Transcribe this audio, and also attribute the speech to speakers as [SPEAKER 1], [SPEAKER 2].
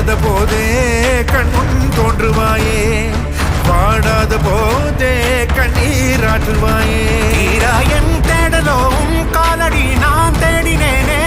[SPEAKER 1] வாடாத போதே கண்முன் தோன்றுவாயே, வாடாத போதே கண்ணீராற்றுவாயே.
[SPEAKER 2] என் தேடலும் காலடி நான் தேடினேனே,